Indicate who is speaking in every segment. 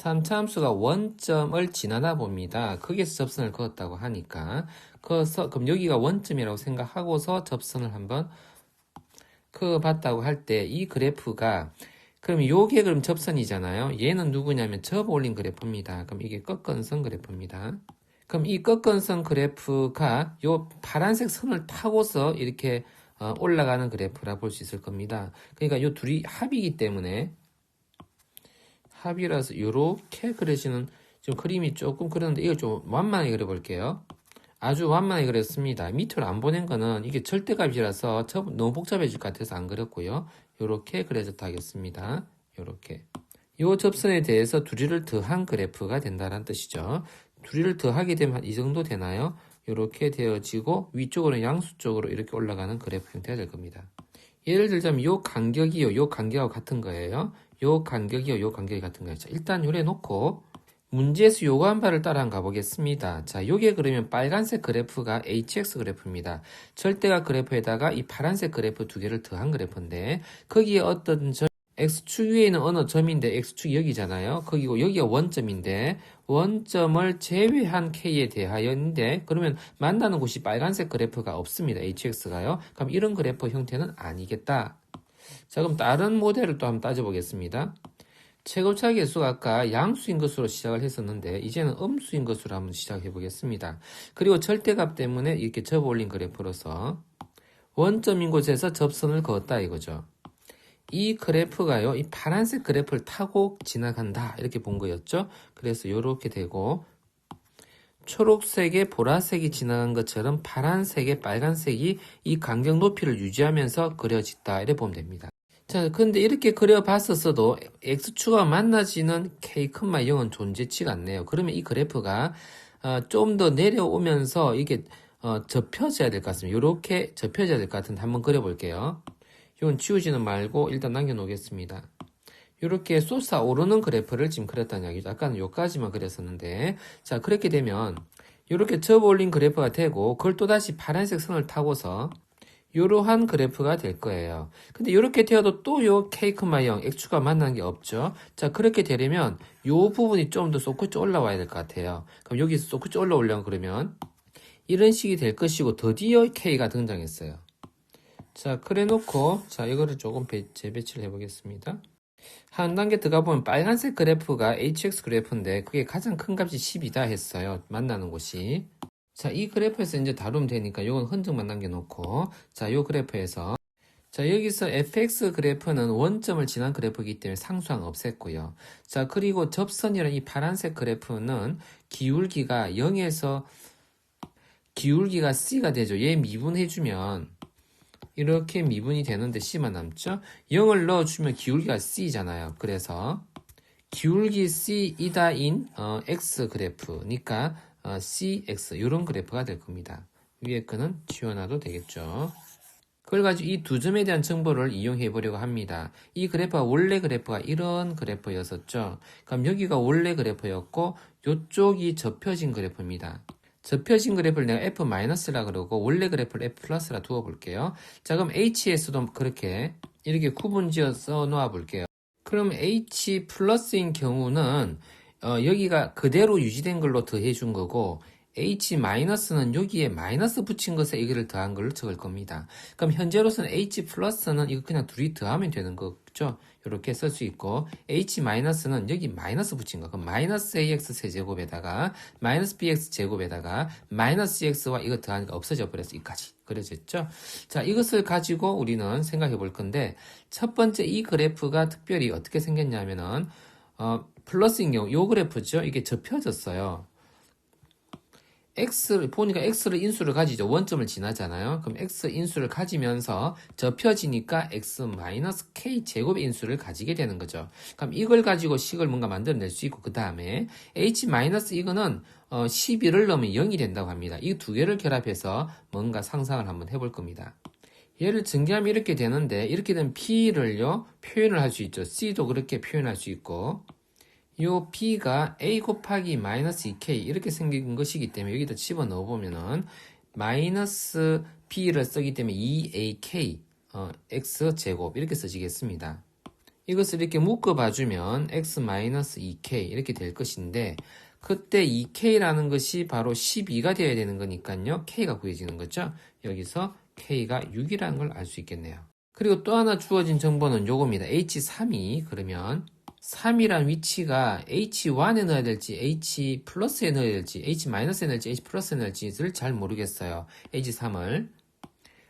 Speaker 1: 3차함수가 원점을 지나다 봅니다. 거기에서 접선을 그었다고 하니까 그럼 여기가 원점이라고 생각하고서 접선을 한번 그어봤다고 할 때 이 그래프가 그럼 요게 그럼 접선이잖아요. 얘는 누구냐면 접어 올린 그래프입니다. 그럼 이게 꺾은선 그래프입니다. 그럼 이 꺾은선 그래프가 요 파란색 선을 타고서 이렇게 올라가는 그래프라 볼 수 있을 겁니다. 그러니까 요 둘이 합이기 때문에 합이라서 요렇게 그려지는 지금 그림이 조금 그렸는데 이걸 좀 완만하게 그려볼게요. 아주 완만하게 그렸습니다. 밑으로 안 보낸 거는 이게 절대값이라서 너무 복잡해질 것 같아서 안 그렸고요. 요렇게 그려졌다 하겠습니다. 요렇게. 요 접선에 대해서 두리를 더한 그래프가 된다는 뜻이죠. 두리를 더하게 되면 이 정도 되나요? 요렇게 되어지고 위쪽으로는 양수 쪽으로 이렇게 올라가는 그래프 형태가 될 겁니다. 예를 들자면 요 간격이요, 요 간격하고 같은 거예요. 요 간격이요, 요 간격이 같은 거예요. 자, 일단 요래 놓고 문제에서 요구한 바를 따라 한번 가보겠습니다. 자, 요게 그러면 빨간색 그래프가 HX 그래프입니다. 절대값 그래프에다가 이 파란색 그래프 두 개를 더한 그래프인데 거기에 어떤 X축 위에 있는 어느 점인데 X축이 여기잖아요. 거기고 여기가 원점인데 원점을 제외한 K에 대하여인데 그러면 만나는 곳이 빨간색 그래프가 없습니다. HX가요. 그럼 이런 그래프 형태는 아니겠다. 자, 그럼 다른 모델을 또 한번 따져보겠습니다. 최고차 계수가 아까 양수인 것으로 시작을 했었는데 이제는 음수인 것으로 한번 시작해 보겠습니다. 그리고 절대값 때문에 이렇게 접어 올린 그래프로서 원점인 곳에서 접선을 그었다 이거죠. 이 그래프가요, 이 파란색 그래프를 타고 지나간다 이렇게 본 거였죠. 그래서 이렇게 되고 초록색에 보라색이 지나간 것처럼 파란색에 빨간색이 이 간격 높이를 유지하면서 그려졌다 이렇게 보면 됩니다. 자, 근데 이렇게 그려봤었어도 X축과 만나지는 K, 0은 존재치가 않네요. 그러면 이 그래프가 좀 더 내려오면서 이게 접혀져야 될 것 같습니다. 이렇게 접혀져야 될 것 같은데 한번 그려볼게요. 이건 지우지는 말고 일단 남겨놓겠습니다. 이렇게 솟아오르는 그래프를 지금 그렸다는 이야기죠. 아까는 요까지만 그렸었는데 자, 그렇게 되면 이렇게 접어 올린 그래프가 되고 그걸 또다시 파란색 선을 타고서 이러한 그래프가 될 거예요. 근데 이렇게 되어도 또 요 K, 0, X축과 만나는 게 없죠. 자, 그렇게 되려면 요 부분이 좀 더 솟구쳐 올라와야 될 것 같아요. 그럼 여기서 솟구쳐 올라오려면 그러면 이런 식이 될 것이고 드디어 K가 등장했어요. 자, 그래 놓고 자, 이거를 조금 재배치를 해 보겠습니다. 한 단계 들어가 보면 빨간색 그래프가 HX 그래프인데 그게 가장 큰 값이 10이다 했어요. 만나는 곳이. 자, 이 그래프에서 이제 다루면 되니까 요건 흔적만 남겨놓고 자, 요 그래프에서 자, 여기서 fx 그래프는 원점을 지난 그래프이기 때문에 상수항 없앴고요. 자, 그리고 접선이라는 이 파란색 그래프는 기울기가 0에서 기울기가 c가 되죠. 얘 미분해주면 이렇게 미분이 되는데 c만 남죠. 0을 넣어주면 기울기가 c잖아요. 그래서 기울기 c이다인 x 그래프니까 cx 이런 그래프가 될 겁니다. 위에 거는 지워놔도 되겠죠. 그걸 가지고 이 두 점에 대한 정보를 이용해 보려고 합니다. 이 그래프가 원래 그래프가 이런 그래프였었죠. 그럼 여기가 원래 그래프였고 이쪽이 접혀진 그래프입니다. 접혀진 그래프를 내가 F-라 그러고 원래 그래프를 F+라 두어 볼게요. 자, 그럼 H에서도 그렇게 이렇게 구분지어 써 놓아 볼게요. 그럼 H 플러스인 경우는 여기가 그대로 유지된 걸로 더해준 거고 H 마이너스는 여기에 마이너스 붙인 것에 이거를 더한 걸로 적을 겁니다. 그럼 현재로서는 H 플러스는 이거 그냥 둘이 더하면 되는 거죠. 이렇게 쓸 수 있고 H 마이너스는 여기 마이너스 붙인 거. 그럼 마이너스 AX 세제곱에다가 마이너스 BX 제곱에다가 마이너스 CX와 이거 더하니까 없어져 버려서 이까지 그려졌죠. 자, 이것을 가지고 우리는 생각해 볼 건데 첫 번째 이 그래프가 특별히 어떻게 생겼냐면은 플러스인 경우 요 그래프죠. 이게 접혀졌어요. X를 보니까 X를 인수를 가지죠. 원점을 지나잖아요. 그럼 X 인수를 가지면서 접혀지니까 X-K 제곱의 인수를 가지게 되는 거죠. 그럼 이걸 가지고 식을 뭔가 만들어낼 수 있고 그 다음에 H- 이거는 12를 넣으면 0이 된다고 합니다. 이 두 개를 결합해서 뭔가 상상을 한번 해볼 겁니다. 얘를 증기하면 이렇게 되는데 이렇게 된 P를요 표현을 할 수 있죠. C도 그렇게 표현할 수 있고 요 B가 A 곱하기 마이너스 2K 이렇게 생긴 것이기 때문에 여기다 집어넣어 보면은 마이너스 B를 쓰기 때문에 2AK X 제곱 이렇게 써지겠습니다. 이것을 이렇게 묶어 봐주면 x-2k 이렇게 될 것인데 그때 2k라는 것이 바로 12가 되어야 되는 거니까요. k가 구해지는 거죠. 여기서 k가 6이라는 걸 알 수 있겠네요. 그리고 또 하나 주어진 정보는 요겁니다. h3이 그러면 3이란 위치가 h1에 넣어야 될지 h 플러스에 넣어야 될지 h-에 넣어야 될지 h 플러스에 넣어야 될지를 잘 모르겠어요. h3을.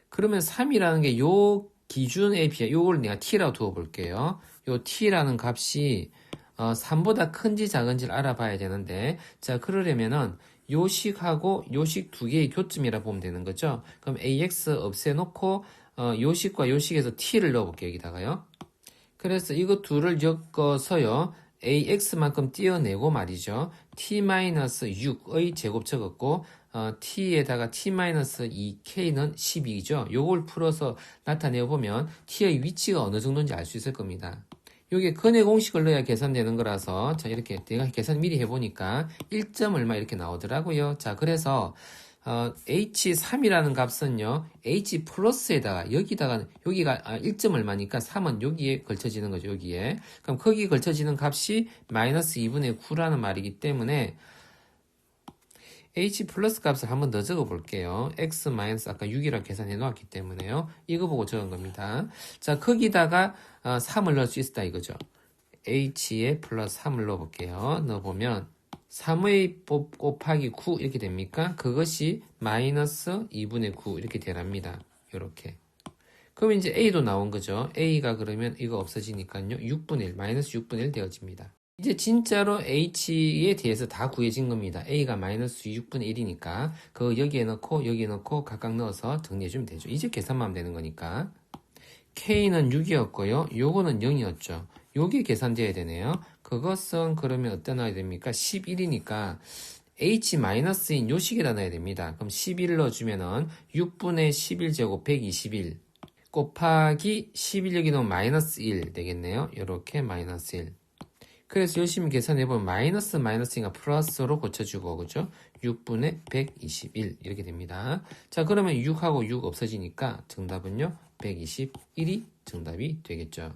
Speaker 1: 그러면 3이라는 게 요 기준에 비해 요걸 내가 t라고 두어 볼게요. 요 t라는 값이 3보다 큰지 작은지를 알아봐야 되는데 자 그러려면은 요식하고 요식 두 개의 교점이라 보면 되는 거죠. 그럼 ax 없애놓고 요식과 요식에서 t를 넣어볼게요. 여기다가요. 그래서 이거 둘을 엮어서요. ax만큼 띄어내고 말이죠. t-6의 제곱 적었고 t에다가 t-2k는 12죠. 요걸 풀어서 나타내보면 t의 위치가 어느 정도인지 알 수 있을 겁니다. 요게 근의 공식을 넣어야 계산되는 거라서 자 이렇게 내가 계산 미리 해보니까 1점 얼마 이렇게 나오더라고요. 자 그래서 h3이라는 값은요 h 플러스에다가 여기가 1점 얼마니까 3은 여기에 걸쳐지는 거죠. 여기에 그럼 거기 걸쳐지는 값이 마이너스 2분의 9라는 말이기 때문에 h 플러스 값을 한번 더 적어 볼게요. x 마이너스 아까 6이라고 계산해 놓았기 때문에요. 이거 보고 적은 겁니다. 자 거기다가 3을 넣을 수 있다 이거죠. h에 플러스 3을 넣어 볼게요. 넣어보면 3의 곱하기 9 이렇게 됩니까? 그것이 마이너스 2분의 9 이렇게 되랍니다. 이렇게. 그럼 이제 a도 나온 거죠. a가 그러면 이거 없어지니까요. 6분의 1, 마이너스 6분의 1 되어집니다. 이제 진짜로 h에 대해서 다 구해진 겁니다. a가 마이너스 6분의 1이니까 그거 여기에 넣고 각각 넣어서 정리해주면 되죠. 이제 계산만 하면 되는 거니까 k는 6이었고요. 요거는 0이었죠. 요게 계산돼야 되네요. 그것은 그러면 어디다 넣어야 됩니까? 11이니까 h-인 요식에다 넣어야 됩니다. 그럼 11 넣어주면은 6분의 11제곱 121 곱하기 11 여기 넣으면 마이너스 1 되겠네요. 요렇게 마이너스 1. 그래서 열심히 계산해보면 마이너스니까 플러스로 고쳐주고 그죠? 6분의 121 이렇게 됩니다. 자 그러면 6하고 6 없어지니까 정답은요 121이 정답이 되겠죠.